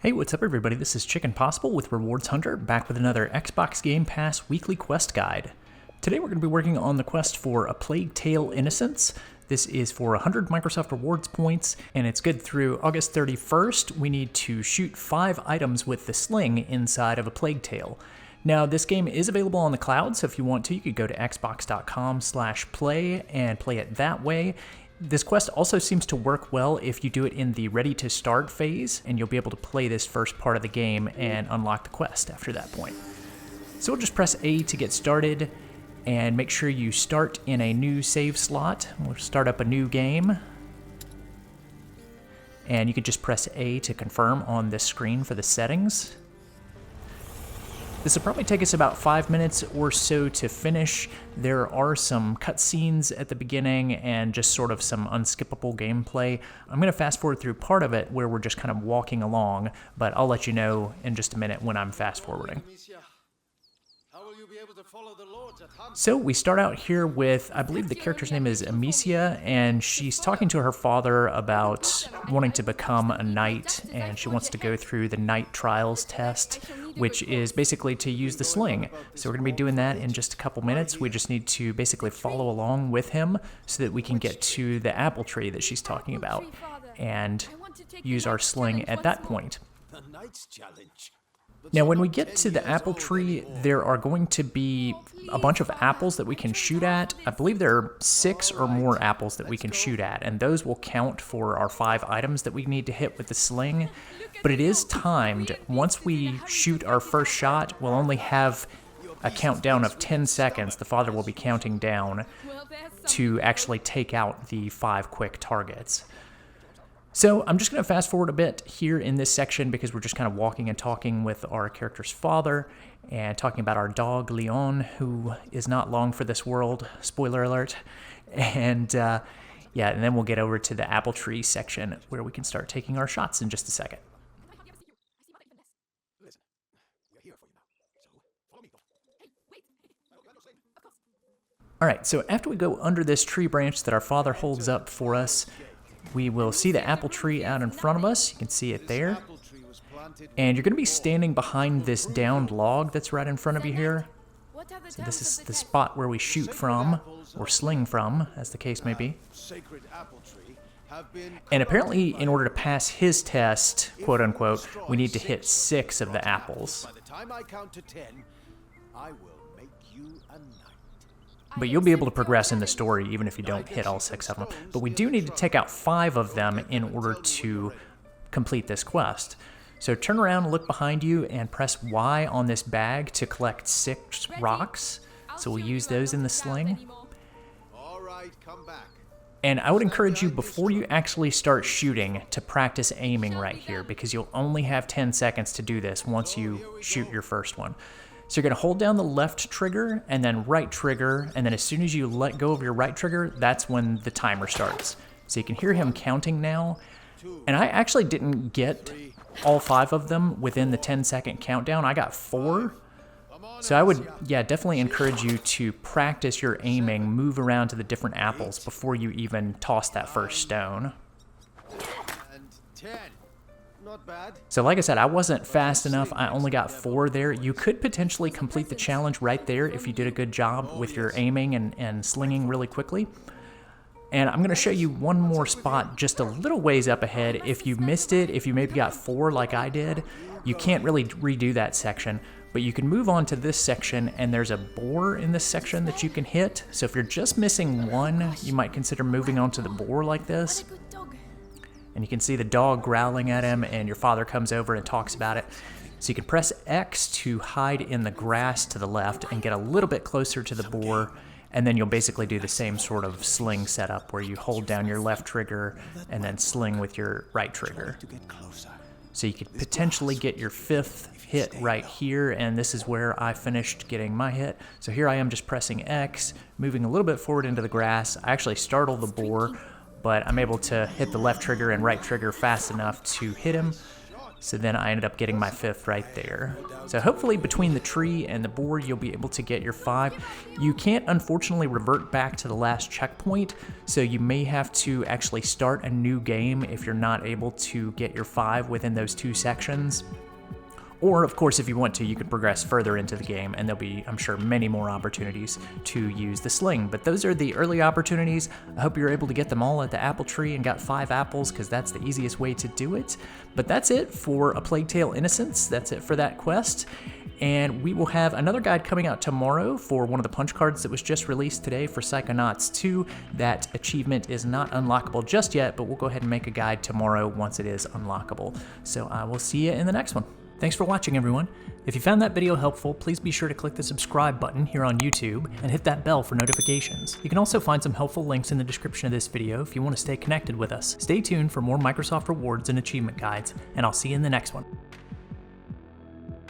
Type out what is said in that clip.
Hey, what's up everybody? This is Chicken Possible with Rewards Hunter, back with another Xbox Game Pass weekly quest guide. Today we're going to be working on the quest for A Plague Tale: Innocence. This is for 100 Microsoft Rewards points, and it's good through August 31st. We need to shoot 5 items with the Sling inside of A Plague Tale. Now, this game is available on the cloud, so if you want to, you could go to xbox.com/play and play it that way. This quest also seems to work well if you do it in the ready to start phase, and you'll be able to play this first part of the game and unlock the quest after that point. So we'll just press A to get started, and make sure you start in a new save slot. We'll start up a new game, and you can just press A to confirm on this screen for the settings. This will probably take us about 5 minutes or so to finish. There are some cutscenes at the beginning and just sort of some unskippable gameplay. I'm going to fast forward through part of it where we're just kind of walking along, but I'll let you know in just a minute when I'm fast forwarding. So we start out here with, I believe the character's name is Amicia, and she's talking to her father about wanting to become a knight, and she wants to go through the knight trials test, which is basically to use the sling. So we're going to be doing that in just a couple minutes. We just need to basically follow along with him so that we can get to the apple tree that she's talking about and use our sling at that point. Now, when we get to the apple tree, there are going to be a bunch of apples that we can shoot at. I believe there are 6 or more apples that we can shoot at, and those will count for our 5 items that we need to hit with the sling. But it is timed. Once we shoot our first shot, we'll only have a countdown of 10 seconds. The father will be counting down to actually take out the 5 quick targets. So I'm just going to fast forward a bit here in this section because we're just kind of walking and talking with our character's father and talking about our dog, Leon, who is not long for this world. Spoiler alert. And and then we'll get over to the apple tree section where we can start taking our shots in just a second. All right, so after we go under this tree branch that our father holds up for us, we will see the apple tree out in front of us. You can see it there. And you're going to be standing behind this downed log that's right in front of you here. So this is the spot where we shoot from, or sling from, as the case may be. And apparently, in order to pass his test, quote unquote, we need to hit 6 of the apples. By the time I count to 10, I will make you a knight. But you'll be able to progress in the story even if you don't hit all 6 of them. But we do need to take out 5 of them in order to complete this quest. So turn around, look behind you, and press Y on this bag to collect 6 rocks. So we'll use those in the sling. All right, come back. And I would encourage you, before you actually start shooting, to practice aiming right here, because you'll only have 10 seconds to do this once you shoot your first one. So you're going to hold down the left trigger and then right trigger, and then as soon as you let go of your right trigger, that's when the timer starts. So you can hear him counting now. And I actually didn't get all 5 of them within the 10-second countdown. I got 4. So I would, definitely encourage you to practice your aiming, move around to the different apples before you even toss that first stone. And 10. Not bad. So like I said, I wasn't fast enough. I only got 4 there. You could potentially complete the challenge right there if you did a good job with your aiming and slinging really quickly. And I'm going to show you one more spot just a little ways up ahead. If you missed it, if you maybe got 4 like I did, you can't really redo that section. But you can move on to this section, and there's a boar in this section that you can hit. So if you're just missing 1, you might consider moving on to the boar like this. And you can see the dog growling at him, and your father comes over and talks about it. So you can press X to hide in the grass to the left and get a little bit closer to the boar, and then you'll basically do the same sort of sling setup where you hold down your left trigger and then sling with your right trigger. So you could potentially get your 5th hit right here, and this is where I finished getting my hit. So here I am just pressing X, moving a little bit forward into the grass. I actually startle the boar, but I'm able to hit the left trigger and right trigger fast enough to hit him. So then I ended up getting my 5th right there. So hopefully between the tree and the boar, you'll be able to get your 5. You can't unfortunately revert back to the last checkpoint, so you may have to actually start a new game if you're not able to get your 5 within those 2 sections. Or, of course, if you want to, you can progress further into the game, and there'll be, I'm sure, many more opportunities to use the sling. But those are the early opportunities. I hope you're able to get them all at the apple tree and got 5 apples, because that's the easiest way to do it. But that's it for A Plague Tale: Innocence. That's it for that quest. And we will have another guide coming out tomorrow for one of the punch cards that was just released today for Psychonauts 2. That achievement is not unlockable just yet, but we'll go ahead and make a guide tomorrow once it is unlockable. So I will see you in the next one. Thanks for watching, everyone. If you found that video helpful, please be sure to click the subscribe button here on YouTube and hit that bell for notifications. You can also find some helpful links in the description of this video if you want to stay connected with us. Stay tuned for more Microsoft rewards and achievement guides, and I'll see you in the next one.